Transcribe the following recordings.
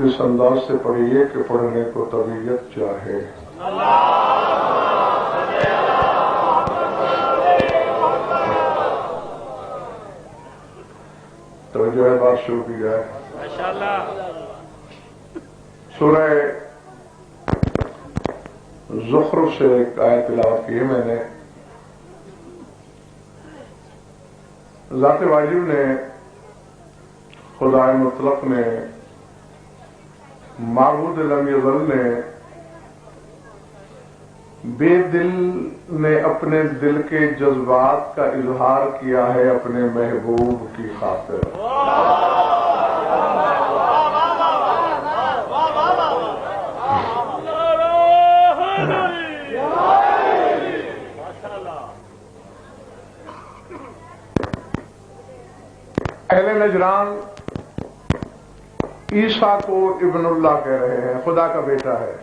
اس انداز سے پڑھیے کہ پڑھنے کو طبیعت چاہے. تو جو ہے بات شروع کی جائے. سورہ زخرف سے ایک آیت تلاوت کی ہے میں نے. ذات واجب نے، خدائے مطلق نے، معبود لم یزل نے، بے دل نے اپنے دل کے جذبات کا اظہار کیا ہے اپنے محبوب کی خاطر. اہل نجران عیسیٰ کو ابن اللہ کہہ رہے ہیں، خدا کا بیٹا ہے.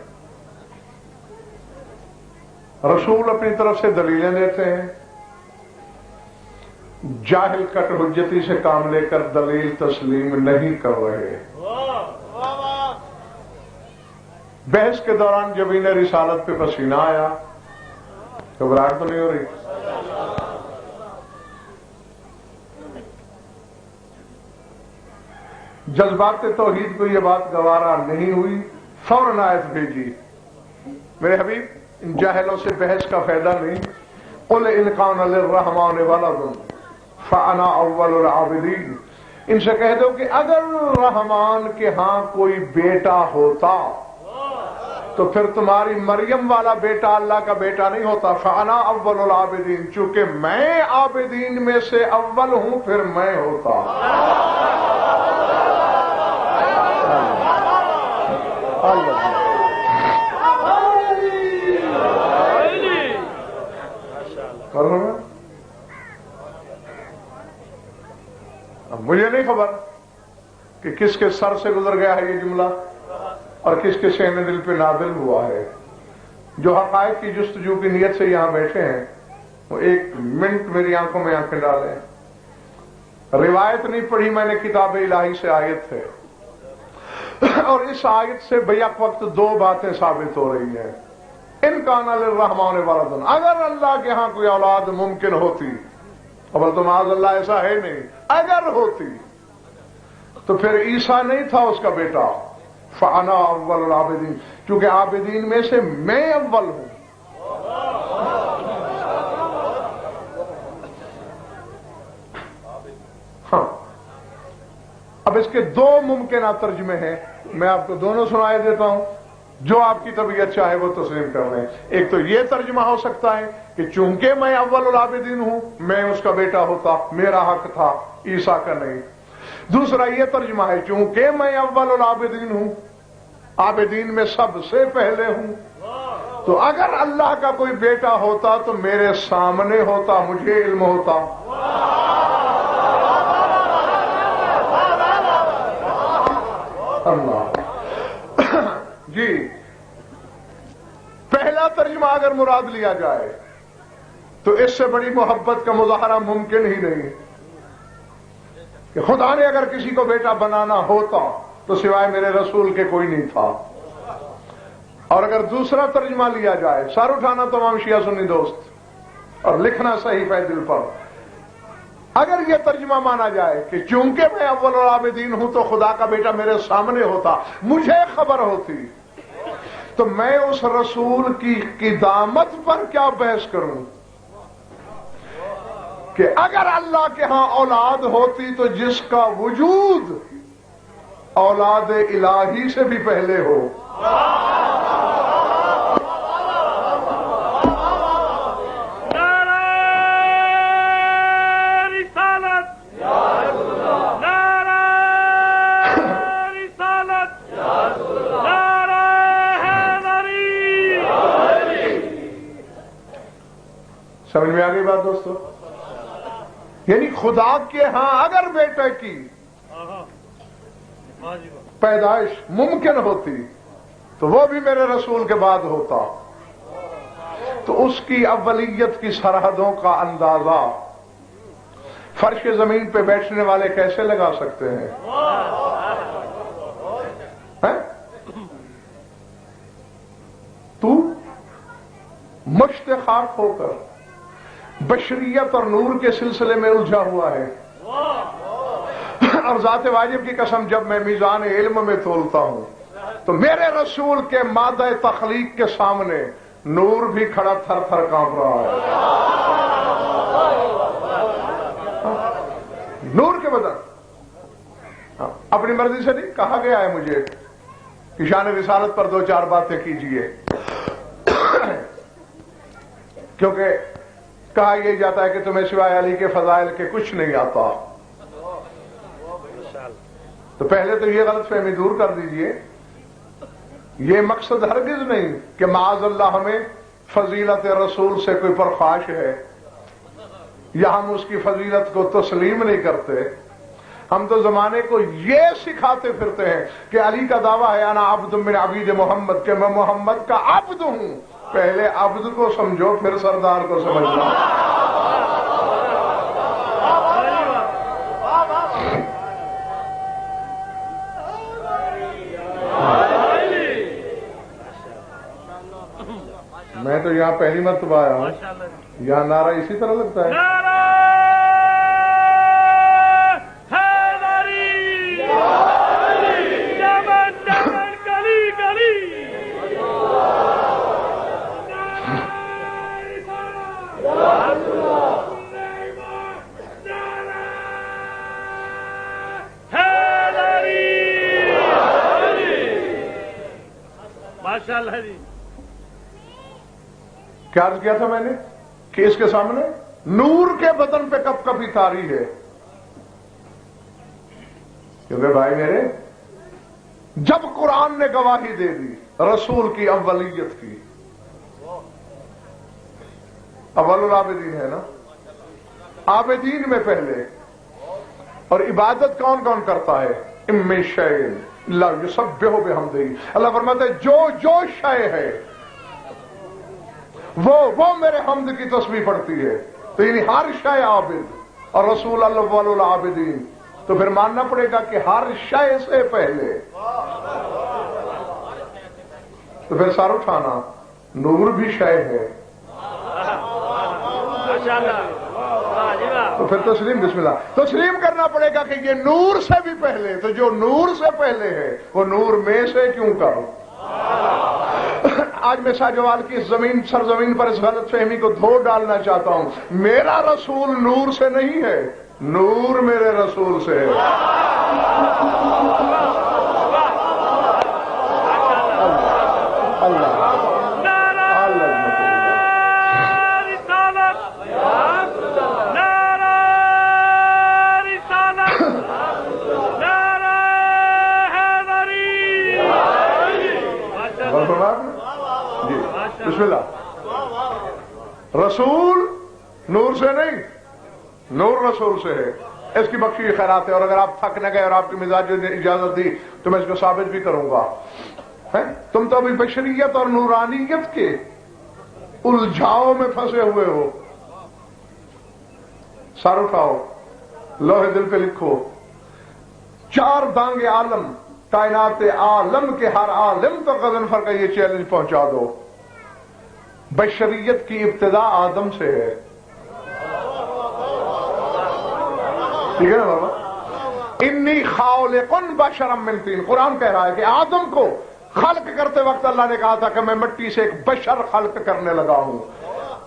رسول اپنی طرف سے دلیلیں دیتے ہیں، جاہل کٹ حجتی سے کام لے کر دلیل تسلیم نہیں کر رہے. بحث کے دوران جب انہیں رسالت پہ پسینہ آیا، گھبراہٹ تو نہیں ہو رہی؟ جذبات توحید کو یہ بات گوارا نہیں ہوئی، فوراً آیت بھیجی، میرے حبیب ان جاہلوں سے بحث کا فائدہ نہیں. قل ان کان للرحمن ولد فانا اول العابدین. ان سے کہہ دو کہ اگر رحمان کے ہاں کوئی بیٹا ہوتا تو پھر تمہاری مریم والا بیٹا اللہ کا بیٹا نہیں ہوتا. فانا اول العابدین، چونکہ میں عابدین میں سے اول ہوں پھر میں ہوتا. اب مجھے نہیں خبر کہ کس کے سر سے گزر گیا ہے یہ جملہ اور کس کے سینہ دل پہ نازل ہوا ہے. جو حقائق کی جستجو کی نیت سے یہاں بیٹھے ہیں وہ ایک منٹ میری آنکھوں میں آنکھیں ڈالیں. روایت نہیں پڑھی میں نے، کتاب الہی سے آیت ہے، اور اس آیت سے بیک وقت دو باتیں ثابت ہو رہی ہیں. ان کان للرحمن ولد، اگر اللہ کے ہاں کوئی اولاد ممکن ہوتی، اب تو معاذ اللہ ایسا ہے نہیں، اگر ہوتی تو پھر عیسیٰ نہیں تھا اس کا بیٹا. فانا اول العابدین، کیونکہ عابدین میں سے میں اول ہوں. ہاں، اب اس کے دو ممکنہ ترجمے ہیں، میں آپ کو دونوں سنائے دیتا ہوں، جو آپ کی طبیعت چاہے وہ تسلیم کر لیں. ایک تو یہ ترجمہ ہو سکتا ہے کہ چونکہ میں اول العابدین ہوں میں اس کا بیٹا ہوتا، میرا حق تھا، عیسیٰ کا نہیں. دوسرا یہ ترجمہ ہے چونکہ میں اول العابدین ہوں، عابدین میں سب سے پہلے ہوں، تو اگر اللہ کا کوئی بیٹا ہوتا تو میرے سامنے ہوتا، مجھے علم ہوتا. اللہ جی، پہلا ترجمہ اگر مراد لیا جائے تو اس سے بڑی محبت کا مظاہرہ ممکن ہی نہیں کہ خدا نے اگر کسی کو بیٹا بنانا ہوتا تو سوائے میرے رسول کے کوئی نہیں تھا. اور اگر دوسرا ترجمہ لیا جائے، سر اٹھانا تمام شیعہ سنی دوست اور لکھنا صحیح دل پر، اگر یہ ترجمہ مانا جائے کہ چونکہ میں اول العابدین ہوں تو خدا کا بیٹا میرے سامنے ہوتا، مجھے خبر ہوتی، تو میں اس رسول کی قدامت پر کیا بحث کروں کہ اگر اللہ کے ہاں اولاد ہوتی تو جس کا وجود اولاد الہی سے بھی پہلے ہو۔ سمجھ میں آ گئی بات دوستو؟ یعنی خدا کے ہاں اگر بیٹے کی پیدائش ممکن ہوتی تو وہ بھی میرے رسول کے بعد ہوتا، تو اس کی اولیت کی سرحدوں کا اندازہ فرش زمین پہ بیٹھنے والے کیسے لگا سکتے ہیں؟ تو مشت خاک ہو کر بشریت اور نور کے سلسلے میں الجھا ہوا ہے، اور ذات واجب کی قسم جب میں میزان علم میں تولتا ہوں تو میرے رسول کے مادہ تخلیق کے سامنے نور بھی کھڑا تھر تھر کانپ رہا ہے۔ نور کے بدن اپنی مرضی سے نہیں، کہا گیا ہے مجھے کہ شان رسالت پر 2-4 باتیں کیجئے، کیونکہ کہا یہ جاتا ہے کہ تمہیں سوائے علی کے فضائل کے کچھ نہیں آتا، تو پہلے تو یہ غلط فہمی دور کر دیجئے۔ یہ مقصد ہرگز نہیں کہ معاذ اللہ ہمیں فضیلت رسول سے کوئی پرخاش ہے یا ہم اس کی فضیلت کو تسلیم نہیں کرتے، ہم تو زمانے کو یہ سکھاتے پھرتے ہیں کہ علی کا دعویٰ ہے انا عبد من عبید محمد، کہ میں محمد کا عبد ہوں۔ پہلے عبد کو سمجھو پھر سردار کو سمجھنا۔ میں تو یہاں پہلی مرتبہ آیا ہوں، یہاں نعرہ اسی طرح لگتا ہے۔ کیا عرض کیا تھا میں نے کہ اس کے سامنے نور کے بدن پہ کپ کپی تاری ہے، کیونکہ بھائی میرے جب قرآن نے گواہی دے دی رسول کی اولیت کی، اول العابدین ہے نا، عابدین میں پہلے، اور عبادت کون کون کرتا ہے؟ اِمِّ شَيْءٍ لا یسبح بحمدہ، اللہ فرماتا ہے جو شے ہے وہ میرے حمد کی تسبیح پڑھتی ہے، تو یعنی ہر شے عابد، اور رسول اول العابدین، تو پھر ماننا پڑے گا کہ ہر شے سے پہلے، تو پھر سر اٹھانا، نور بھی شے ہے، تو پھر تسلیم، بسم اللہ تسلیم کرنا پڑے گا کہ یہ نور سے بھی پہلے، تو جو نور سے پہلے ہے وہ نور میں سے کیوں کرو؟ آج میں ساجوال کی سرزمین پر اس غلط فہمی کو دھو ڈالنا چاہتا ہوں، میرا رسول نور سے نہیں ہے، نور میرے رسول سے ہے۔ اللہ بسم اللہ، رسول نور سے نہیں، نور رسول سے ہے، اس کی بخشش خیرات ہے، اور اگر آپ تھک نہ گئے اور آپ کی مزاج نے اجازت دی تو میں اس کو ثابت بھی کروں گا۔ تم تو ابھی بشریت اور نورانیت کے الجھاؤ میں پھنسے ہوئے ہو، سر اٹھاؤ، لوہے دل پہ لکھو، 4 دانگ عالم، کائنات عالم کے ہر عالم تو غضنفر کا یہ چیلنج پہنچا دو، بشریت کی ابتدا آدم سے ہے، ٹھیک ہے نا بابا؟ انی خالق بشرا من طین، قرآن کہہ رہا ہے کہ آدم کو خلق کرتے وقت اللہ نے کہا تھا کہ میں مٹی سے ایک بشر خلق کرنے لگا ہوں،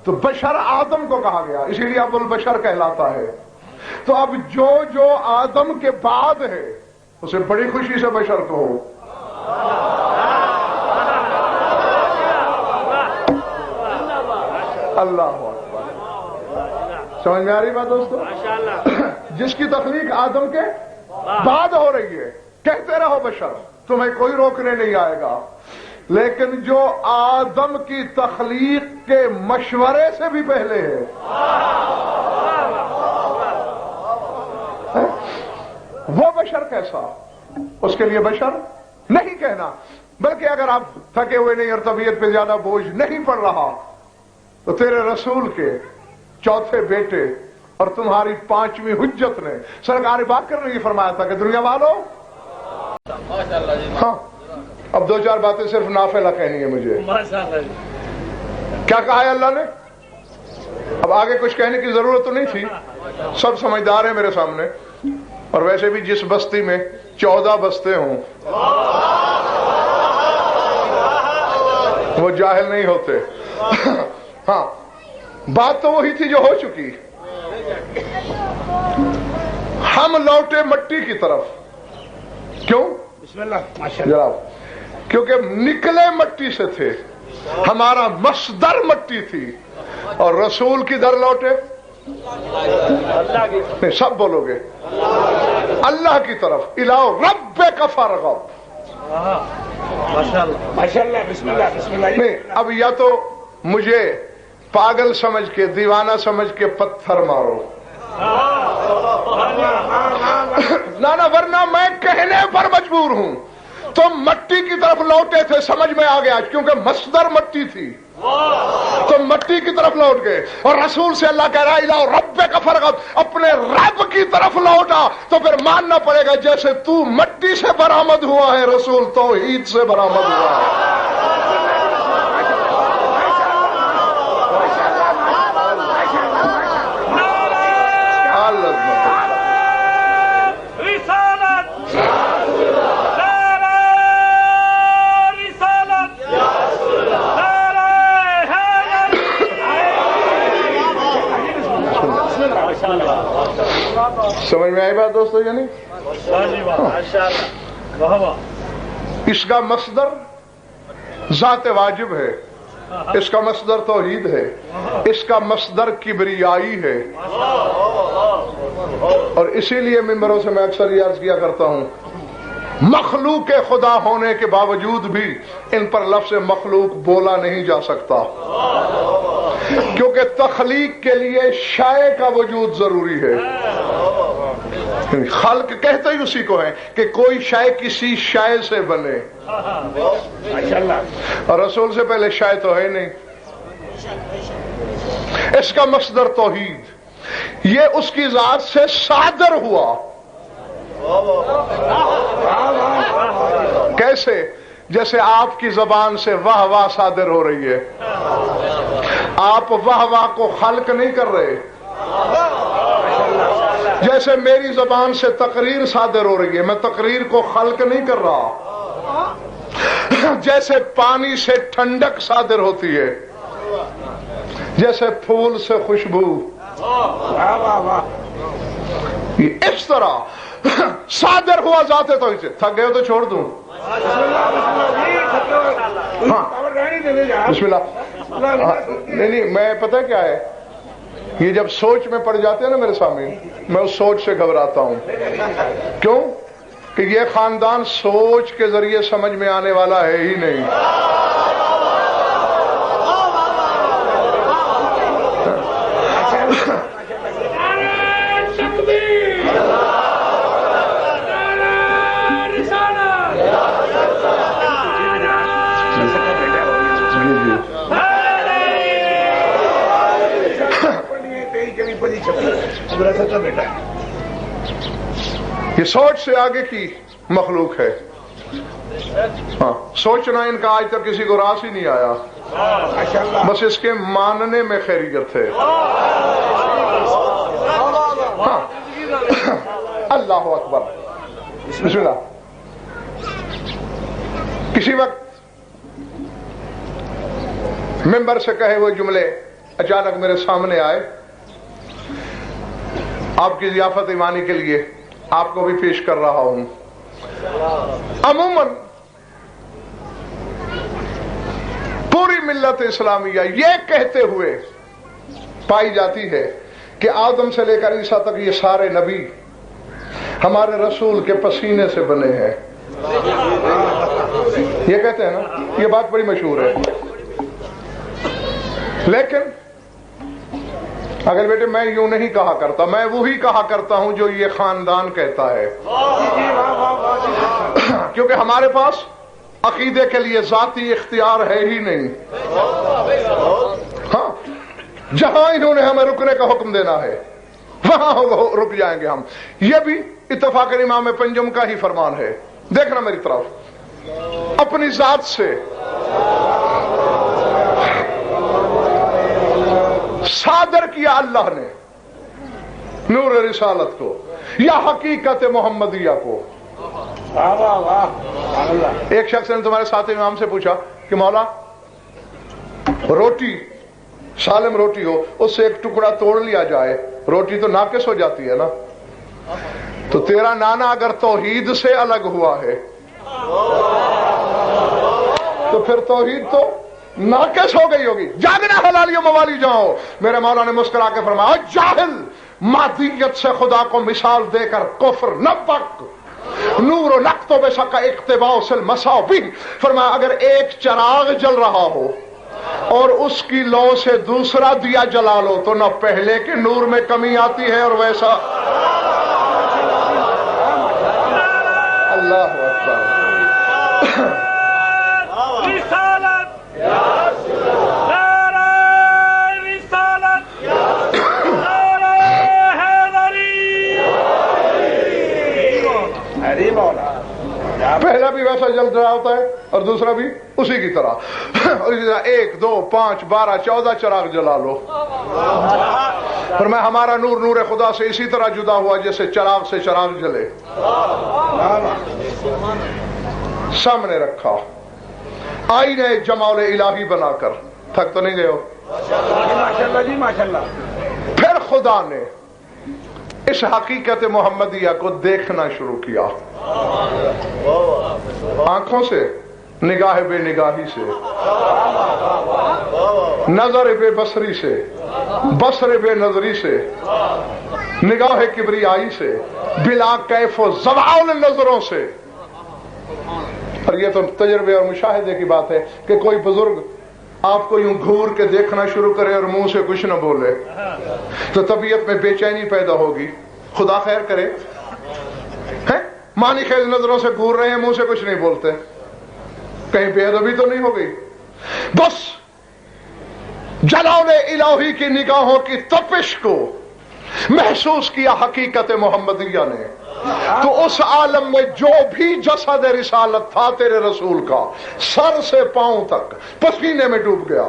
تو بشر آدم کو کہا گیا، اسی لیے ابو البشر کہلاتا ہے۔ تو اب جو آدم کے بعد ہے اسے بڑی خوشی سے بشر کہو۔ اللہ اکبر، سمجھ میں آ رہی بات دوستو؟ جس کی تخلیق آدم کے بعد ہو رہی ہے، کہتے رہو بشر، تمہیں کوئی روکنے نہیں آئے گا، لیکن جو آدم کی تخلیق کے مشورے سے بھی پہلے ہے، وہ بشر کیسا، اس کے لیے بشر نہیں کہنا، بلکہ اگر آپ تھکے ہوئے نہیں اور طبیعت پہ زیادہ بوجھ نہیں پڑ رہا تو تیرے رسول کے چوتھے بیٹے اور تمہاری پانچویں حجت نے سرکار باقر نے یہ فرمایا تھا کہ دنیا والوں، ہاں اب دو چار باتیں صرف نافلہ کہنی ہے مجھے۔ کیا کہا ہے اللہ نے؟ اب آگے کچھ کہنے کی ضرورت تو نہیں تھی، سب سمجھدار ہیں میرے سامنے، اور ویسے بھی جس بستی میں 14 بستے ہوں وہ جاہل نہیں ہوتے۔ ہاں بات تو وہی تھی جو ہو چکی، ہم لوٹے مٹی کی طرف، کیوں؟ بسم اللہ جناب، کیونکہ نکلے مٹی سے تھے، ہمارا مصدر مٹی تھی، اور رسول کی در لوٹے نہیں، سب بولو گے اللہ کی طرف، الہ ربک فارغب، ماشاءاللہ بسم اللہ بسم اللہ۔ نہیں اب یا تو مجھے پاگل سمجھ کے، دیوانہ سمجھ کے پتھر مارو، نہ ورنہ میں کہنے پر مجبور ہوں، تم مٹی کی طرف لوٹے تھے، سمجھ میں آ گیا، کیونکہ مصدر مٹی تھی، تم مٹی کی طرف لوٹ گئے، اور رسول سے اللہ کہہ رہا ہے الہ ربک فارغب، اپنے رب کی طرف لوٹا، تو پھر ماننا پڑے گا جیسے تو مٹی سے برآمد ہوا ہے، رسول توحید سے برآمد ہوا ہے۔ سمجھ میں آئی بات دوستو؟ یعنی اس کا مصدر ذات واجب ہے، اس کا مصدر توحید ہے، اس کا مصدر کبریائی ہے، اور اسی لیے ممبروں سے میں اکثر یہ عرض کیا کرتا ہوں، مخلوق خدا ہونے کے باوجود بھی ان پر لفظ مخلوق بولا نہیں جا سکتا، کیونکہ تخلیق کے لیے شے کا وجود ضروری ہے۔ خلق کہتے ہی اسی کو ہے کہ کوئی شے کسی شے سے بنے، اور رسول سے پہلے شے تو ہے نہیں، اس کا مصدر توحید، یہ اس کی ذات سے صادر ہوا۔ کیسے؟ جیسے آپ کی زبان سے واہ واہ صادر ہو رہی ہے، آپ واہ واہ کو خلق نہیں کر رہے، جیسے میری زبان سے تقریر صادر ہو رہی ہے، میں تقریر کو خلق نہیں کر رہا، جیسے پانی سے ٹھنڈک صادر ہوتی ہے، جیسے پھول سے خوشبو، اس طرح صادر ہوا ذات توحید سے۔ تھک گئے ہو تو چھوڑ دوں؟ ہاں بسم اللہ۔ نہیں میں پتہ کیا ہے، یہ جب سوچ میں پڑ جاتے ہیں نا میرے سامنے، میں اس سوچ سے گھبراتا ہوں۔ کیوں؟ کہ یہ خاندان سوچ کے ذریعے سمجھ میں آنے والا ہے ہی نہیں۔ یہ سوچ سے آگے کی مخلوق ہے۔ ہاں سوچنا ان کا آج تک کسی کو راس ہی نہیں آیا، بس اس کے ماننے میں خیریت ہے۔ ہاں اللہ اکبر. بسم اللہ. کسی وقت ممبر سے کہے ہوئے جملے اچانک میرے سامنے آئے. آپ کی ضیافت ایمانی کے لیے آپ کو بھی پیش کر رہا ہوں. عموماً پوری ملت اسلامیہ یہ کہتے ہوئے پائی جاتی ہے کہ آدم سے لے کر عیسیٰ تک یہ سارے نبی ہمارے رسول کے پسینے سے بنے ہیں. یہ کہتے ہیں نا, یہ بات بڑی مشہور ہے. لیکن اگر بیٹے میں یوں نہیں کہا کرتا, میں وہی کہا کرتا ہوں جو یہ خاندان کہتا ہے, کیونکہ ہمارے پاس عقیدے کے لیے ذاتی اختیار ہے ہی نہیں. ہاں, جہاں انہوں نے ہمیں رکنے کا حکم دینا ہے وہاں رک جائیں گے ہم. یہ بھی اتفاق امام پنجم کا ہی فرمان ہے. دیکھنا میری طرف, اپنی ذات سے صادر کیا اللہ نے نور رسالت کو یا حقیقت محمدیہ کو. ایک شخص نے تمہارے ساتھ امام سے پوچھا کہ مولا روٹی, سالم روٹی ہو, اس سے ایک ٹکڑا توڑ لیا جائے, روٹی تو ناقص ہو جاتی ہے نا, تو تیرا نانا اگر توحید سے الگ ہوا ہے تو پھر توحید تو ناقص ہو گئی ہوگی. جاگنا حلالیوں موالی جاؤ. میرے مولا نے مسکرا کے فرمایا جاہل, مادیت سے خدا کو مثال دے کر کفر نہ پک, نور و نقط و بشک اقتباء سل مساوی. فرمایا اگر ایک چراغ جل رہا ہو اور اس کی لو سے دوسرا دیا جلا لو تو نہ پہلے کے نور میں کمی آتی ہے اور ویسا. اللہ اکبر. پہلا بھی ویسا جل رہا ہوتا ہے اور دوسرا بھی اسی کی طرح. اور 1 2 5 12 14 چراغ جلا لو. اور میں ہمارا نور نور خدا سے اسی طرح جدا ہوا جیسے چراغ سے چراغ جلے. سامنے رکھا آئینے جمال الہی بنا کر. تھک تو نہیں گئے ہو؟ پھر خدا نے اس حقیقت محمدیہ کو دیکھنا شروع کیا, آنکھوں سے, نگاہ بے نگاہی سے, نظر بے بصری سے, بصر بے نظری سے, نگاہ کبریائی سے, بلا کیف و زوال نظروں سے. اور یہ تو تجربے اور مشاہدے کی بات ہے کہ کوئی بزرگ آپ کو یوں گھور کے دیکھنا شروع کرے اور منہ سے کچھ نہ بولے تو طبیعت میں بے چینی پیدا ہوگی. خدا خیر کرے, مانی خیز نظروں سے گھور رہے ہیں, منہ سے کچھ نہیں بولتے, کہیں بے ادبی تو نہیں ہو گئی. بس جلال الہی کی نگاہوں کی تپش کو محسوس کیا حقیقت محمدیہ نے, تو اس عالم میں جو بھی جسد رسالت تھا تیرے رسول کا سر سے پاؤں تک پسینے میں ڈوب گیا.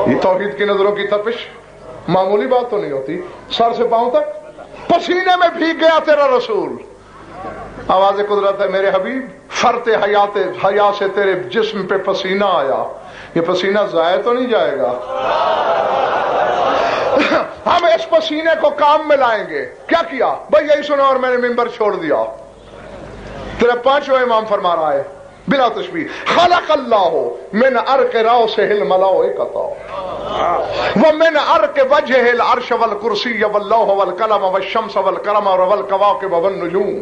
یہ توحید کی نظروں کی تپش معمولی بات تو نہیں ہوتی. سر سے پاؤں تک پسینے میں بھیگ گیا تیرا رسول. آواز قدرت ہے میرے حبیب, فرت حیا سے تیرے جسم پہ پسینہ آیا, یہ پسینہ ضائع تو نہیں جائے گا. ہم اس پسینے کو کام میں لائیں گے. کیا کیا بھائی, یہی سنا اور میں نے ممبر چھوڑ دیا. تیرا 5واں امام فرما رہا ہے بلا تشبیہ, خلق اللہ من عرق راس الملائکۃ ومن عرق وجہ العرش والکرسی واللوح والقلم والشمس والقمر والکواکب والنجوم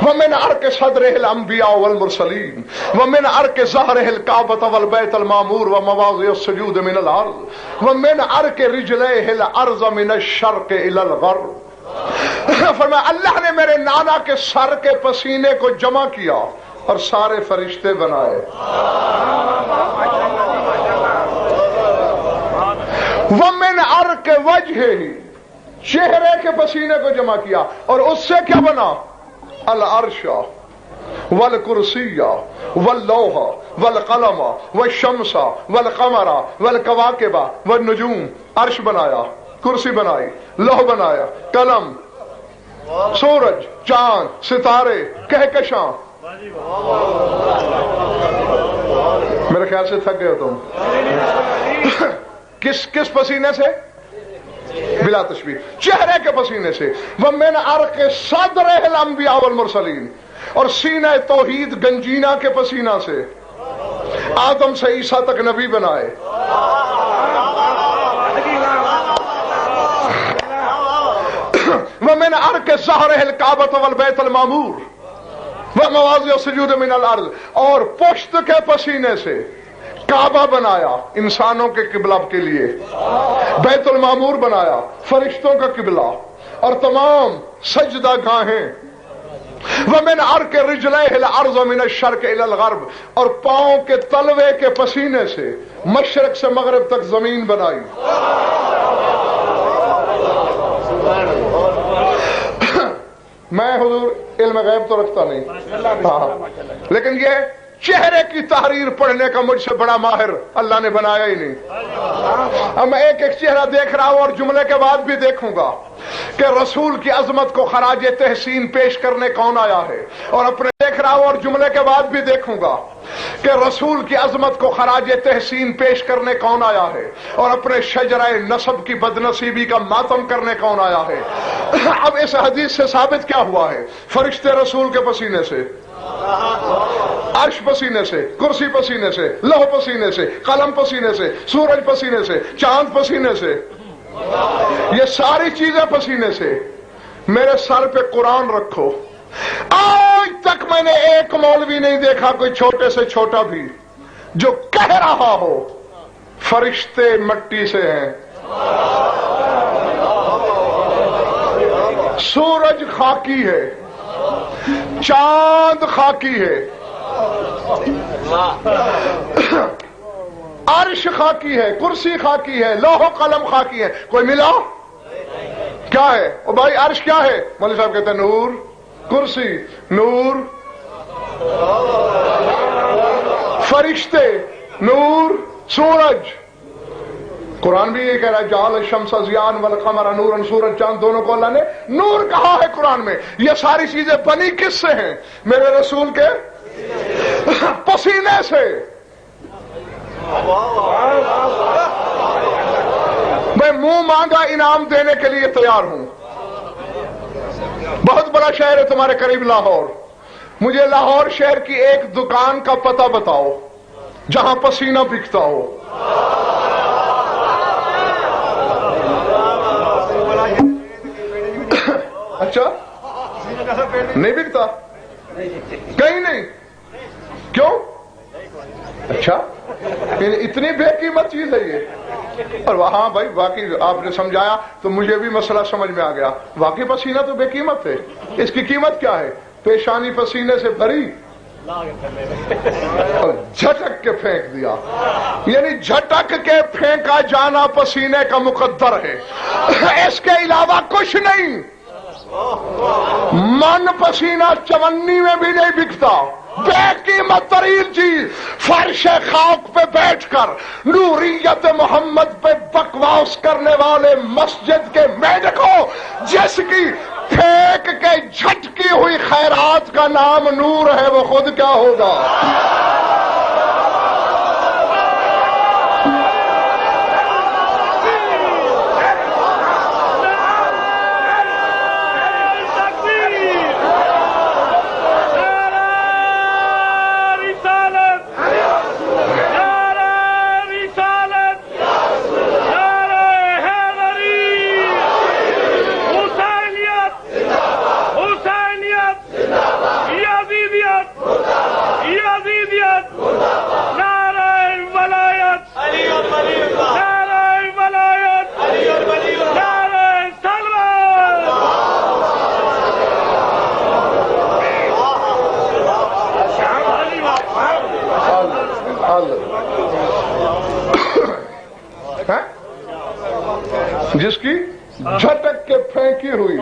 ومن عرق صدرہ الانبیاء والمرسلین ومن عرق ظہرہ الکعبۃ والبیت المعمور ومواضع السجود من الارض ومن عرق رجلیہ الارض من الشرق الى الغرب. فرمایا اللہ نے میرے نانا کے سر کے پسینے کو جمع کیا اور سارے فرشتے بنائے. ومن عرق وجہ, چہرے کے پسینے کو جمع کیا اور اس سے کیا بنا, العرش والکرسی واللوح والقلم والشمس والقمر والکواکب والنجوم. عرش بنایا, کرسی بنائی، لوح بنایا، قلم، سورج، چاند، ستارے، کہکشاں. میرے خیال سے تھک گئے ہو تم. کس پسینے سے؟ بلا تشبیہ چہرے کے پسینے سے. وَمِنْ عَرْقِ صَدْرِهِ الْأَنْبِيَاءُ وَالْمُرْسَلِينَ، اور سینہ توحید گنجینہ کے پسینہ سے آدم سے عیسیٰ تک نبی بنائے. وَمِنْ عَرْقِ ظَهْرِهِ الْكَعْبَةَ وَالْبَيْتَ الْمَعْمُورَ وَمَوَاضِعُ السُّجُودِ مِنَ الْأَرْضِ، اور پشت کے پسینے سے کعبہ بنایا انسانوں کے قبلہ کے لیے، بیت المعمور بنایا فرشتوں کا قبلہ اور تمام سجدہ گاہیں. وَمِنْ عَرْقِ رِجْلَيْهِ الْأَرْضَ مِنَ الشَّرْقِ إِلَى الْغَرْبِ، اور پاؤں کے تلوے کے پسینے سے مشرق سے مغرب تک زمین بنائی. میں حضور علم غیب تو رکھتا نہیں، لیکن یہ چہرے کی تحریر پڑھنے کا مجھ سے بڑا ماہر اللہ نے بنایا ہی نہیں. اب میں ایک ایک چہرہ دیکھ رہا ہوں اور جملے کے بعد بھی دیکھوں گا کہ رسول کی عظمت کو خراج تحسین پیش کرنے کون آیا ہے، اور اپنے دیکھ رہا ہوں اور جملے کے بعد بھی دیکھوں گا کہ رسول کی عظمت کو خراج تحسین پیش کرنے کون آیا ہے، اور اپنے شجرہ نسب کی بدنصیبی کا ماتم کرنے کون آیا ہے. اب اس حدیث سے ثابت کیا ہوا ہے؟ فرشتے رسول کے پسینے سے، عرش پسینے سے، کرسی پسینے سے، لوح پسینے سے، قلم پسینے سے، سورج پسینے سے، چاند پسینے سے، یہ ساری چیزیں پسینے سے. میرے سر پہ قرآن رکھو، آج تک میں نے ایک مولوی نہیں دیکھا کوئی چھوٹے سے چھوٹا بھی جو کہہ رہا ہو فرشتے مٹی سے ہیں، سورج خاکی ہے، چاند خاکی ہے، عرش خاکی ہے، کرسی خاکی ہے، لوح و قلم خاکی ہے. کوئی ملا؟ کیا ہے؟ او بھائی عرش کیا ہے؟ مولوی صاحب کہتے ہیں نور، کرسی نور، فرشتے نور، سورج. قرآن بھی یہ کہہ رہا ہے جعل الشمس ضیاء والقمر نورا، سورج چاند دونوں کو اللہ نے نور کہا ہے قرآن میں. یہ ساری چیزیں بنی کس سے ہیں؟ میرے رسول کے پسینے سے. میں منہ مانگا انعام دینے کے لیے تیار ہوں. بہت بڑا شہر ہے تمہارے قریب لاہور، مجھے لاہور شہر کی ایک دکان کا پتہ بتاؤ جہاں پسینہ بکتا ہو. اچھا نہیں بکتا کہیں نہیں؟ کیوں؟ اچھا اتنی بے قیمت چیز ہے یہ؟ اور ہاں بھائی واقعی آپ نے سمجھایا تو مجھے بھی مسئلہ سمجھ میں آ گیا. واقعی پسینہ تو بے قیمت ہے. اس کی قیمت کیا ہے؟ پیشانی پسینے سے بھری اور جھٹک کے پھینک دیا. یعنی جھٹک کے پھینکا جانا پسینے کا مقدر ہے، اس کے علاوہ کچھ نہیں. من پسینہ چونی میں بھی نہیں بکتا. بے قیمت ترین چیز فرش خاک پہ بیٹھ کر نوریت محمد پہ بکواس کرنے والے مسجد کے میڈکوں جس کی پھینک کے جھٹکی ہوئی خیرات کا نام نور ہے، وہ خود کیا ہوگا؟ جس کی جھٹک کے پھینکی ہوئی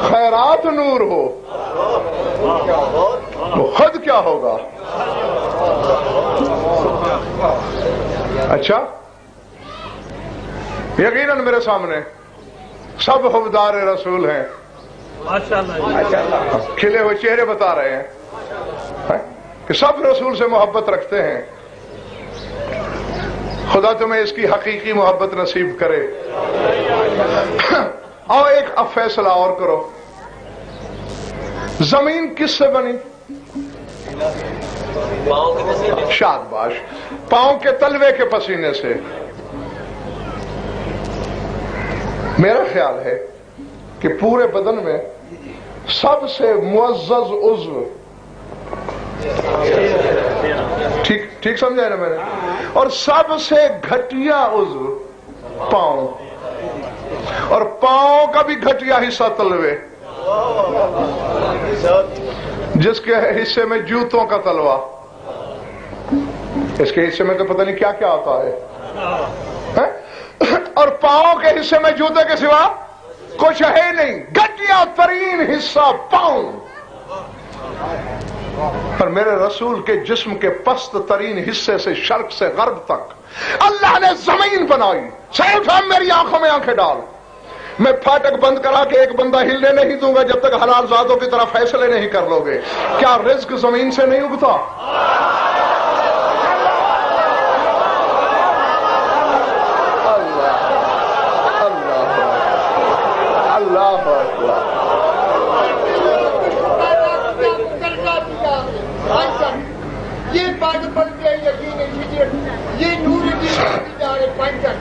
خیرات نور ہو، وہ خود کیا ہوگا؟ اچھا یقیناً میرے سامنے سب حبدار رسول ہیں، کھلے ہوئے چہرے بتا رہے ہیں کہ سب رسول سے محبت رکھتے ہیں. خدا تمہیں اس کی حقیقی محبت نصیب کرے. اور ایک اب فیصلہ اور کرو، زمین کس سے بنی؟ شاباش، پاؤں کے تلوے کے پسینے سے. میرا خیال ہے کہ پورے بدن میں سب سے معزز عضو، ٹھیک سمجھا ہے نا میں نے، اور سب سے گھٹیا عضو پاؤں، اور پاؤں کا بھی گھٹیا حصہ تلوے، جس کے حصے میں جوتوں کا تلوا. اس کے حصے میں تو پتہ نہیں کیا کیا آتا ہے، اور پاؤں کے حصے میں جوتے کے سوا کچھ ہے ہی نہیں. گھٹیا ترین حصہ پاؤں. پر میرے رسول کے جسم کے پست ترین حصے سے شرق سے غرب تک اللہ نے زمین بنائی. صرف میری آنکھوں میں آنکھیں ڈال، میں پھاٹک بند کرا کے ایک بندہ ہلنے نہیں دوں گا جب تک حلال ذاتوں کی طرح فیصلے نہیں کر لو گے. کیا رزق زمین سے نہیں اگتا؟ یہ بات بن گئی یقین ہجرت، یہ نور کی نشان پنجن،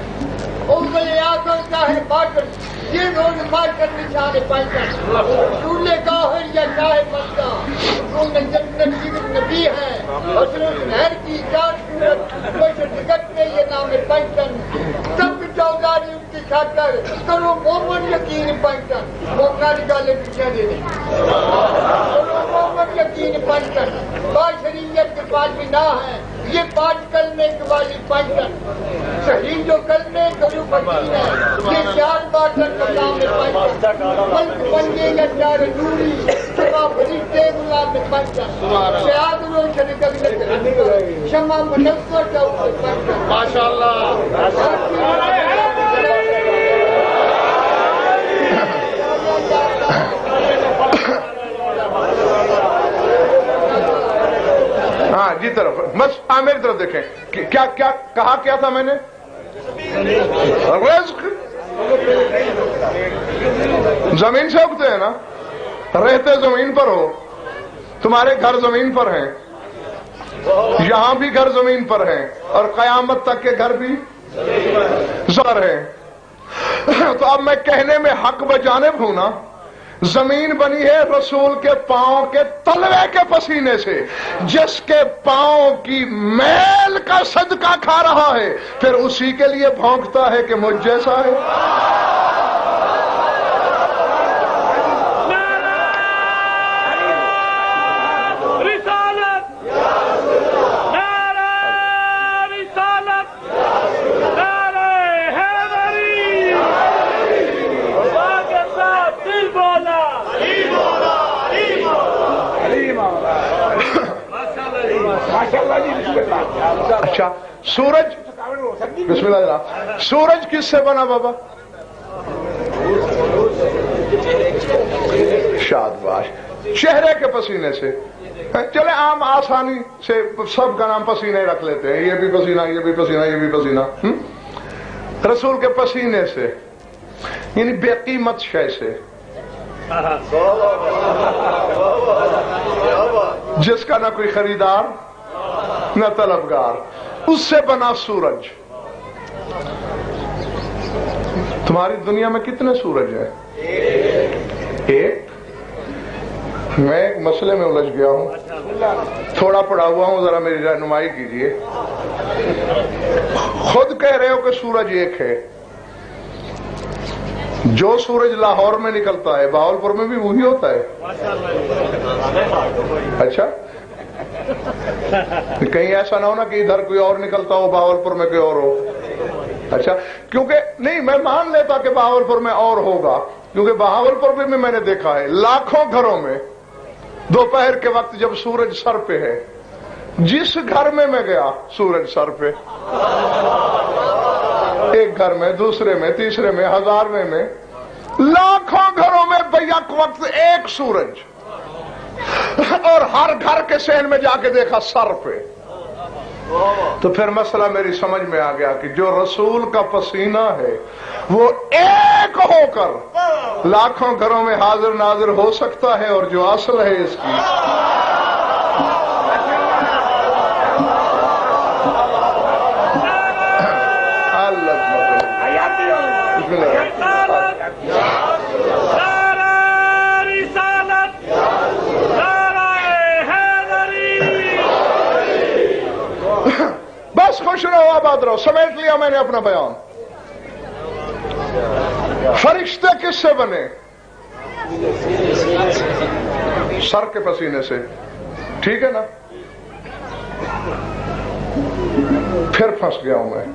اول آخر چاہے باطن، یہ روز مارکر نشان پنجن. رسول کاہر یا چاہے بندہ، رسول جنت کی نبی ہے، حضرت نہر کی چار صورت، بشر جگت میں یہ نام پنجن. سب چوداری ان کی خاطر کرو مومن یقین پنجن. مومن گالے پیچھے دے دیں، کرو مومن یقین پنجن. با شریعت کے پاس بھی نہ ہے یہ 5 کلمے کی والی پنجن. صحیح جو کلمے کرو بچین ہے یہ 4 باطن مقام پنجن. ملک بنگے یا چار نوری شما فرشتے غلام پنجن. شہاد روشن کبھی شما منور چوک پنجن. ماشاءاللہ. ہاں جی طرف بس میری طرف دیکھیں. کیا کیا کہا کیا تھا میں نے؟ رزق زمین سے اگتے ہیں نا. رہتے زمین پر ہو، تمہارے گھر زمین پر ہیں، یہاں بھی گھر زمین پر ہیں، اور قیامت تک کے گھر بھی زر ہیں. تو اب میں کہنے میں حق بجانب ہوں نا. زمین بنی ہے رسول کے پاؤں کے تلوے کے پسینے سے. جس کے پاؤں کی میل کا صدقہ کھا رہا ہے پھر اسی کے لیے بھونکتا ہے کہ مجھ جیسا ہے. اچھا سورج، بسم اللہ جناب، سورج کس سے بنا بابا؟ شاباش، چہرے کے پسینے سے. چلے عام آسانی سے سب کا نام پسینے رکھ لیتے ہیں، یہ بھی پسینہ، یہ بھی پسینہ، یہ بھی پسینہ. رسول کے پسینے سے، یعنی بے قیمت شے سے، جس کا نہ کوئی خریدار نہ طلبگار، اس سے بنا سورج. تمہاری دنیا میں کتنے سورج ہیں؟ ایک. میں ایک مسئلے میں الجھ گیا ہوں، تھوڑا پڑھا ہوا ہوں، ذرا میری رہنمائی کیجئے. خود کہہ رہے ہو کہ سورج ایک ہے. جو سورج لاہور میں نکلتا ہے بہاولپور میں بھی وہی ہوتا ہے. اچھا، کہیں ایسا نہ ہونا کہ ادھر کوئی اور نکلتا ہو بہاولپور میں کوئی اور ہو. اچھا، کیونکہ نہیں، میں مان لیتا کہ بہاولپور میں اور ہوگا، کیونکہ بہاولپور میں میں نے دیکھا ہے لاکھوں گھروں میں دوپہر کے وقت جب سورج سر پہ ہے، جس گھر میں گیا سورج سر پہ، ایک گھر میں، دوسرے میں، تیسرے میں، ہزارویں میں، لاکھوں گھروں میں بیک وقت ایک سورج، اور ہر گھر کے صحن میں جا کے دیکھا سر پہ. تو پھر مسئلہ میری سمجھ میں آ گیا کہ جو رسول کا پسینہ ہے وہ ایک ہو کر لاکھوں گھروں میں حاضر ناظر ہو سکتا ہے، اور جو اصل ہے اس کی بس خوش رہو، آباد رہو. سمیٹ لیا میں نے اپنا بیان. فرشتے کس سے بنے؟ سر کے پسینے سے. ٹھیک ہے نا؟ پھر پھنس گیا ہوں میں.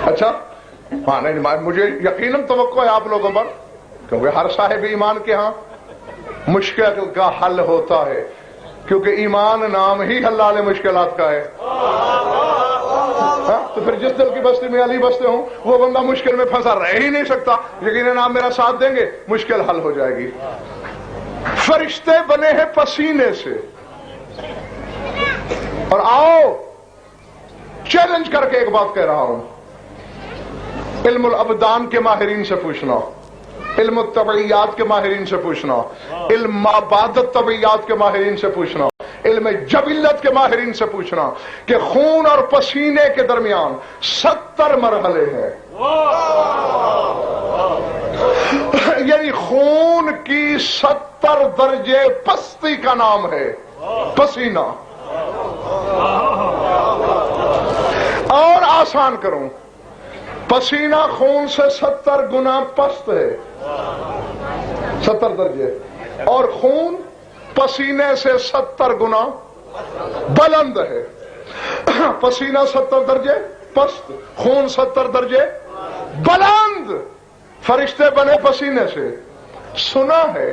اچھا ہاں، نہیں مجھے یقیناً توقع ہے آپ لوگوں پر، کیونکہ ہر صاحب ایمان کے ہاں مشکل کا حل ہوتا ہے، کیونکہ ایمان نام ہی حلال مشکلات کا ہے. تو پھر جس دل کی بستی میں علی بستے ہوں وہ بندہ مشکل میں پھنسا رہ ہی نہیں سکتا. یقیناً آپ میرا ساتھ دیں گے، مشکل حل ہو جائے گی. فرشتے بنے ہیں پسینے سے. اور آؤ چیلنج کر کے ایک بات کہہ رہا ہوں، علم الابدان کے ماہرین سے پوچھنا، علم الطبعیات کے ماہرین سے پوچھنا، علم مابعد طبعیات کے ماہرین سے پوچھنا، علم جبلت کے ماہرین سے پوچھنا کہ خون اور پسینے کے درمیان 70 مرحلے ہیں. یعنی خون کی 70 درجے پستی کا نام ہے پسینہ. اور آسان کروں، پسینہ خون سے 70 گنا پست ہے، 70 درجے، اور خون پسینے سے 70 گنا بلند ہے. پسینہ 70 درجے پست، خون 70 درجے بلند. فرشتے بنے پسینے سے. سنا ہے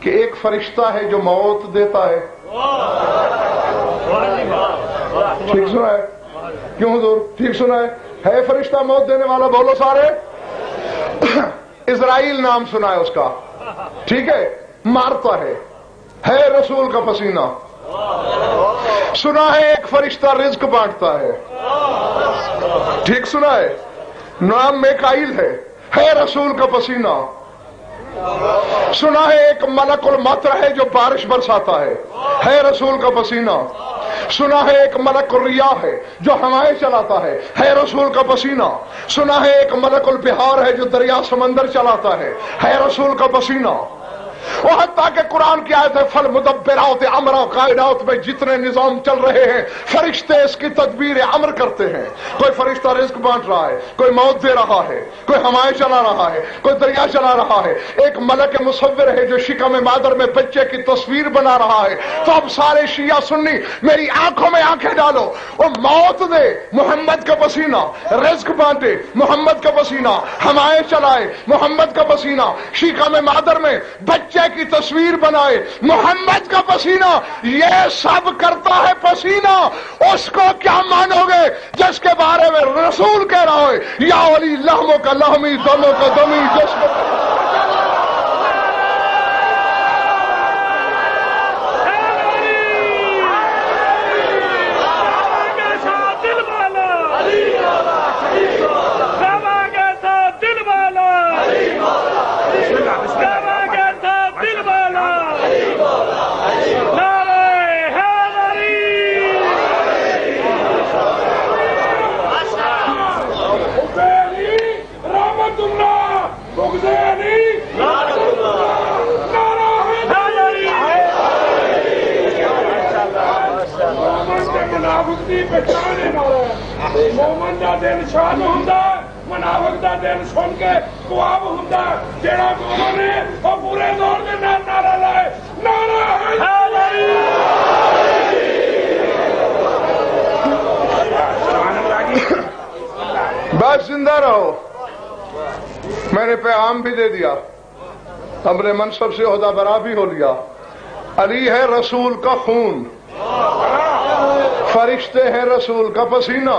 کہ ایک فرشتہ ہے جو موت دیتا ہے. ٹھیک سنا ہے؟ کیوں حضور ٹھیک سنا ہے فرشتہ موت دینے والا؟ بولو سارے. اسرائیل نام سنا ہے اس کا. ٹھیک ہے، مارتا ہے رسول کا پسینہ. سنا ہے ایک فرشتہ رزق بانٹتا ہے. ٹھیک سنا ہے، نام میکائیل ہے رسول کا پسینہ. سنا ہے ایک ملک المطر ہے جو بارش برساتا ہے رسول کا پسینہ. سنا ہے ایک ملک الریاح ہے جو ہوائیں چلاتا ہے رسول کا پسینہ. سنا ہے ایک ملک البحار ہے جو دریا سمندر چلاتا ہے رسول کا پسینہ. وہ حتیٰ کہ قرآن کی آیت ہے فل مدبرات امرا، کائنات میں جتنے نظام چل رہے ہیں فرشتے اس کی تدبیر امر کرتے ہیں. کوئی فرشتہ رزق بانٹ رہا ہے، کوئی موت دے رہا ہے، کوئی ہوائیں چلا رہا ہے، کوئی دریا چلا رہا ہے. ایک ملک مصور ہے جو شکم مادر میں بچے کی تصویر بنا رہا ہے. تو اب سارے شیعہ سنی میری آنکھوں میں آنکھیں ڈالو، وہ موت دے محمد کا پسینہ، رزق بانٹے محمد کا پسینہ، ہوائیں چلائے محمد کا پسینہ، شکم مادر میں بچے کی تصویر بنائے محمد کا پسینہ. یہ سب کرتا ہے پسینہ. اس کو کیا مانو گے جس کے بارے میں رسول کہہ رہا ہے یا ولی لحموں کا لحمی دموں کا دمی جسم مومن دا دل شاد ہوندا، منافق دا دل سن کے خواب ہوندا. جڑا مومن ہے وہ پورے دور دے نال نعرہ لائے نعرہ حیدری. بس زندہ رہو. میں نے پیغام بھی دے دیا، اپنے منصب سے عہدہ برا بھی ہو لیا. علی ہے رسول کا خون، فرشتے ہیں رسول کا پسینہ.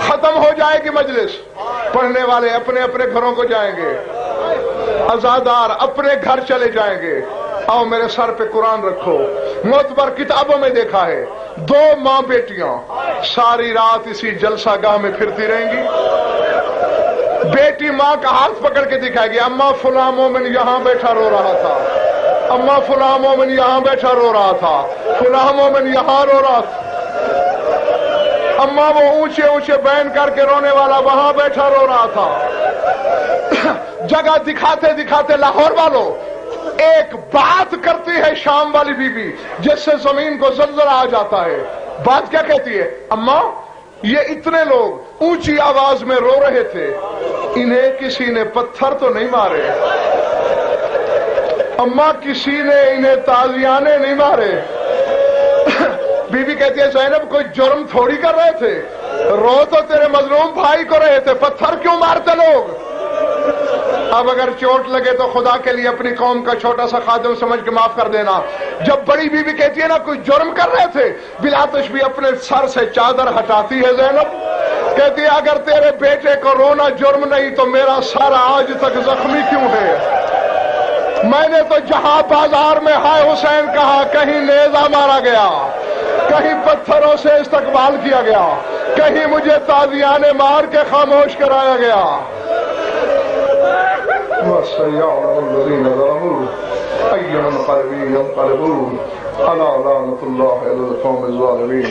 ختم ہو جائے گی مجلس، پڑھنے والے اپنے اپنے گھروں کو جائیں گے، عزادار اپنے گھر چلے جائیں گے۔ آؤ میرے سر پہ قرآن رکھو۔ معتبر کتابوں میں دیکھا ہے 2 ماں بیٹیاں ساری رات اسی جلسہ گاہ میں پھرتی رہیں گی۔ بیٹی ماں کا ہاتھ پکڑ کے دکھائے گی، اماں فلاں مومن یہاں بیٹھا رو رہا تھا، اماں فلاں مومن یہاں بیٹھا رو رہا تھا، فلاں مومن یہاں رو رہا تھا، اماں وہ اونچے اونچے بین کر کے رونے والا وہاں بیٹھا رو رہا تھا۔ جگہ دکھاتے دکھاتے لاہور والوں ایک بات کرتی ہے شام والی بی بی جس سے زمین کو زلزلہ آ جاتا ہے۔ بات کیا کہتی ہے؟ اماں یہ اتنے لوگ اونچی آواز میں رو رہے تھے، انہیں کسی نے پتھر تو نہیں مارے؟ اماں کسی نے انہیں تازیانے نہیں مارے؟ بی بی کہتی ہے زینب کوئی جرم تھوڑی کر رہے تھے، رو تو تیرے مظلوم بھائی کو رہے تھے، پتھر کیوں مارتے لوگ؟ اب اگر چوٹ لگے تو خدا کے لیے اپنی قوم کا چھوٹا سا خادم سمجھ کے معاف کر دینا۔ جب بڑی بی بی کہتی ہے نا کوئی جرم کر رہے تھے، بلا تشبیہ اپنے سر سے چادر ہٹاتی ہے زینب، کہتی ہے اگر تیرے بیٹے کو رونا جرم نہیں تو میرا سر آج تک زخمی کیوں ہے؟ میں نے تو جہاں بازار میں ہائے حسین کہا کہیں نیزہ مارا گیا، کہیں پتھروں سے استقبال کیا گیا، کہیں مجھے تازیانے مار کے خاموش کرایا گیا۔ وَسَيَعْلَمُ الَّذِينَ ظَلَمُوا أَيَّ مُنقَلَبٍ يَنقَلِبُونَ أَلَا لَعْنَةُ اللَّهِ عَلَى الْقَوْمِ الظَّالِمِينَ۔